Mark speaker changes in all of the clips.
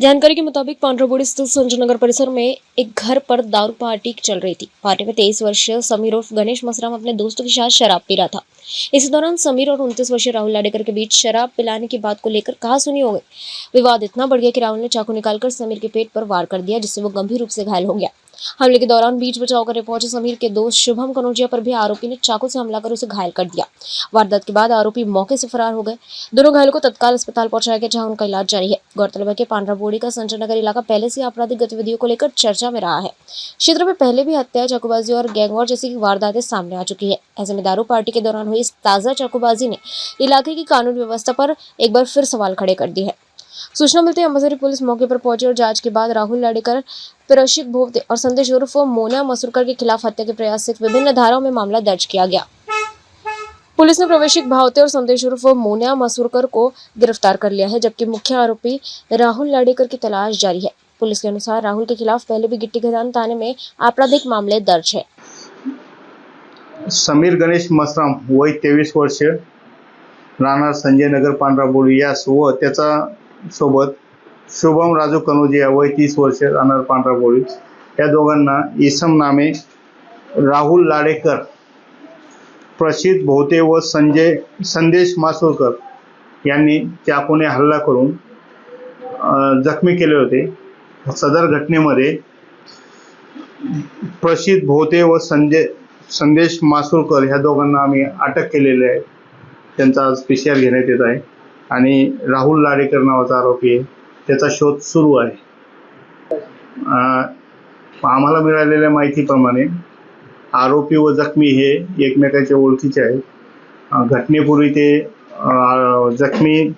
Speaker 1: जानकारी के मुताबिक पांड्राबोड़ी स्थित संजय नगर परिसर में एक घर पर दारू पार्टी चल रही थी। पार्टी में 23 वर्षीय समीर उर्फ गणेश मसराम अपने दोस्तों के साथ शराब पी रहा था। इसी दौरान समीर और 29 वर्षीय राहुल लाडेकर के बीच शराब पिलाने की बात को लेकर कहासुनी हो गई। विवाद इतना बढ़ गया कि राहुल ने चाकू निकालकर समीर के पेट पर वार कर दिया, जिससे वो गंभीर रूप से घायल हो गया। हमले के दौरान बीच बचाव करने पहुंचे समीर के दोस्त शुभम कनौजिया पर भी आरोपी ने चाकू से हमला कर उसे घायल कर दिया। वारदात के बाद आरोपी मौके से फरार हो गए। दोनों घायलों को तत्काल अस्पताल पहुंचाया गया, जहां उनका इलाज जारी है। गौरतलब है कि पांड्राबोड़ी का संजय नगर इलाका पहले से आपराधिक गतिविधियों को लेकर चर्चा में रहा है। क्षेत्र में पहले भी हत्या, चाकूबाजी और गैंगवॉर जैसी वारदातें सामने आ चुकी है। ऐसे में दारू पार्टी के दौरान हुई इस ताजा चाकूबाजी ने इलाके की कानून व्यवस्था पर एक बार फिर सवाल खड़े कर दिए हैं। सूचना मिलते ही अंबाझरी पुलिस मौके पर पहुंची और जांच के बाद राहुल लाडेकर, प्रशिक भोवते और संदेश उर्फ मोना मसूरकर के खिलाफ हत्या के प्रयास से विभिन्न धाराओं में मामला दर्ज किया गया। पुलिस ने प्रवेशिक भावते और संदेश उर्फ मोना मसूरकर को गिरफ्तार कर लिया है, जबकि मुख्य आरोपी राहुल लाडेकर की तलाश जारी है। पुलिस के अनुसार राहुल के खिलाफ पहले भी गिट्टी खदान थाने में आपराधिक मामले दर्ज है।
Speaker 2: समीर गणेश मसराम वय 23 वर्ष, राहणार संजय नगर पांड्राबोड़ी यास व त्याचा सोबत शुभम राजू कनौजिया वय 30 वर्ष, राहणार पांड्राबोड़ी या दोघांना इसम नामे राहुल लाडेकर, प्रसिद्ध भोवते व संदेश मासुरकर यांनी चाकूने हल्ला करून जखमी केले होते। सदर घटनेमध्ये प्रसिद्ध भोवते व संदेश मासुरकर ह्या दोघांना आम्ही अटक केलेले आहे। त्यांचा आज PCR घेण्यात येत आहे आणि राहुल लाडेकर नावाचा आरोपी आहे, त्याचा शोध सुरू आहे। आम्हाला मिळालेल्या माहितीप्रमाणे आरोपी व जखमी हे एकमेकांच्या ओळखीचे आहेत। घटनेपूर्वी ते जखमी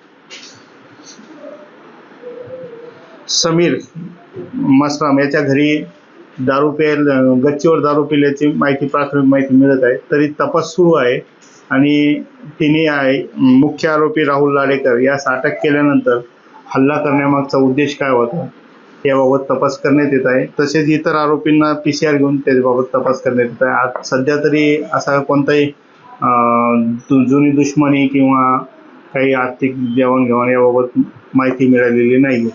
Speaker 2: समीर मसराम याच्या घरी गच्चीवर दारू पिल्याची प्राथमिक माहिती मिळत आहे। तरी तपास सुरू आहे आणि तिने मुख्य आरोपी राहुल लाडेकर यास अटक केल्यानंतर हल्ला करण्यामागचा उद्देश काय होता याबाबत तपास करण्यात येत आहे। तसेच इतर आरोपींना PCR घेऊन त्याबाबत तपास करण्यात येत आहे। आज सध्या तरी असा कोणताही जुनी दुश्मनी किंवा काही आर्थिक देवाणघेवाण याबाबत माहिती मिळालेली नाही।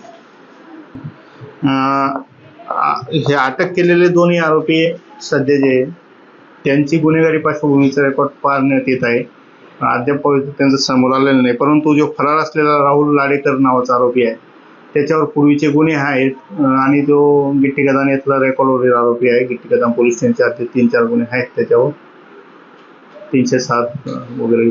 Speaker 2: हे अटक केलेले दोन्ही आरोपी सध्या जे त्यांची गुन्हेगारी पार्श्वभूमीचा रेकॉर्ड पाहण्यात येत आहे। अद्याप त्यांचं समोर आलेलं नाही, परंतु जो फरार असलेला राहुल लाडेकर नावाचा आरोपी आहे त्याच्यावर पूर्वीचे गुन्हे आहेत आणि तो गिट्टी खदान यातला रेकॉर्डवरील आरोपी आहे। गिट्टी खदान पोलीस स्टेशनचे 3-4 गुन्हे आहेत त्याच्यावर, 307 वगैरे।